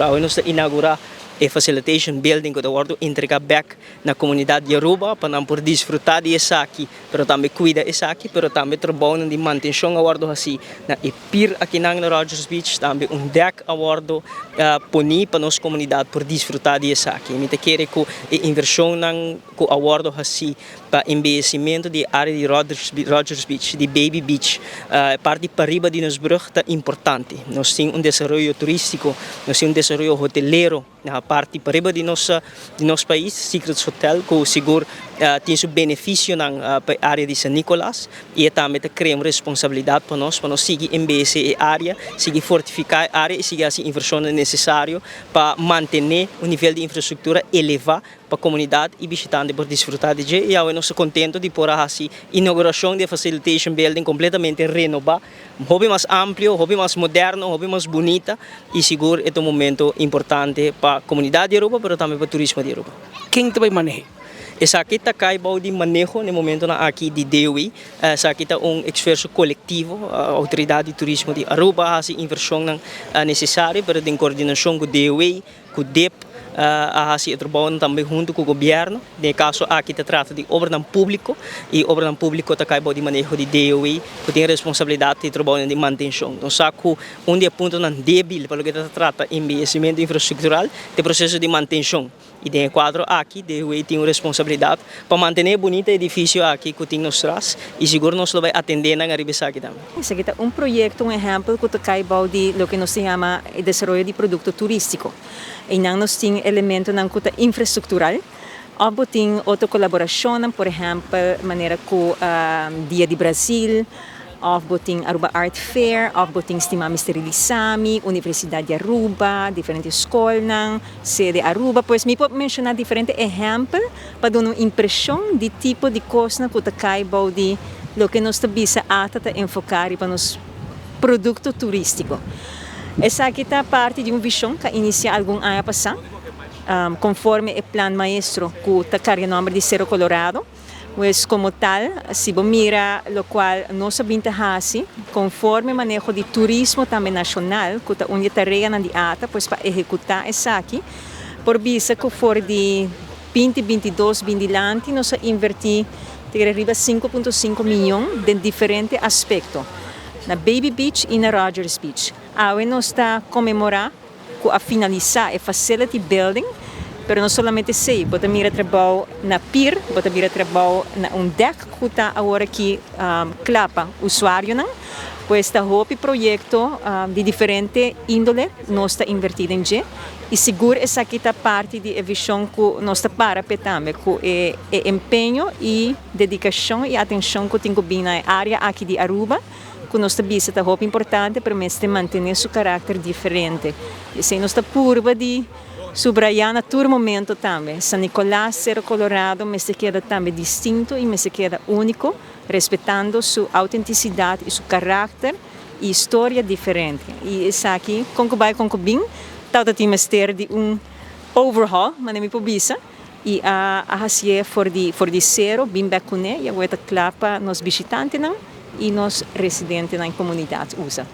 Para nós inaugurar a facilitation building que está entregar back na comunidade Yoruba para não por desfrutar de essa aqui, mas também cuidar essa aqui, mas também trabalhar de manutenção a bordo assim, na pier aqui na Rogers Beach também deck a bordo poni para nossa comunidade por desfrutar de essa aqui. Me te quer que a inversão na a bordo assim para embellecimento de área de Rogers Beach, de Baby Beach, parte para riba de nos brug é importante. Nós temos desenvolvimento turístico, nós temos desenvolvimento hoteleiro na parte para riba de nosso país, Secrets Hotel, que seguro tem seu benefício na área de San Nicolás e também criamos responsabilidade para nós seguir embellecer a área, seguir fortificar a área e seguir as inversões necessárias para manter o nível de infraestrutura elevado para a comunidade e visitante por desfrutar de dia. E eu estou contente de por assim inauguração de facilitation building completamente renovada, hobby mais amplo, hobby mais moderno, hobby mais bonita e seguro é um momento importante para a comunidade de Europa, mas também para o turismo de Europa. Quem também maneja? Essa aqui está caindo de manejo no momento aqui de DOE. Essa aqui está esforço coletivo, a autoridade de turismo de Aruba, a inversão necessária para a coordenação com o DOE, com o DEP, a trabalhar também junto com o governo. No caso aqui se trata de obra público e obra público está caindo de manejo de DOE, que tem responsabilidade de trabalho de manutenção. Então, saco onde ponto não débil para o que se trata de investimento infraestrutural, de processo de manutenção. E de quadro aqui, DOE tem responsabilidade para manter bonito edifício aqui que tem nos traz e seguro nós vai atender na ribesa aqui também. Esse aqui é projeto, exemplo que está caindo de lo que nós chama de desenvolvimento de produto turístico. E não nós temos elementos na infraestrutural. Ou tem outra colaboração, por exemplo, maneira com Dia de Brasil, ou tem Aruba Art Fair, ou tem Estima Mr. Lisami, Universidade de Aruba, diferentes escolas, sede Aruba. Pois me pode mencionar diferentes exemplos para dar uma impressão de tipo de coisa que está caindo de lo que nós bisa ata enfocar para nos produto turístico. Essa aqui está parte de uma visão que inicia algum ano passado, conforme o plano maestro que está carregando o nome de Cerro Colorado. Pues como tal, se você mira o qual nós vamos conforme o manejo de turismo também nacional, que é uma tarefa na ata, pues para executar isso aqui, por vista que for de 2022, 2020, nós invertimos arriba 5,5 milhões de diferentes aspectos, na Baby Beach e na Rogers Beach. Agora nós está comemorando a finalizar a facility building, pero não somente sei, bota mira trabalho na pier, bota mira trabalho na deck que está agora aqui clapa usuário não, pois está hope projeto de diferente índole nós está invertido em G e seguro essa aqui está parte de visão que nós está para também com empenho e dedicação e atenção que tem que vir na área aqui de Aruba, que nós está visita hope importante para manter seu caráter diferente. E se nós está curva de subrayar a todo momento também. San Nicolás, Cerro Colorado, me se queda também distinto e me se queda único, respeitando sua autenticidade e seu caráter e história diferente. E isso aqui, concubay concubin, tauta times ter de overhaul, mas não me pobisa. E a hasie for de zero, bem bacune, e agora clapa nos visitantes e nos residentes na comunidade usa.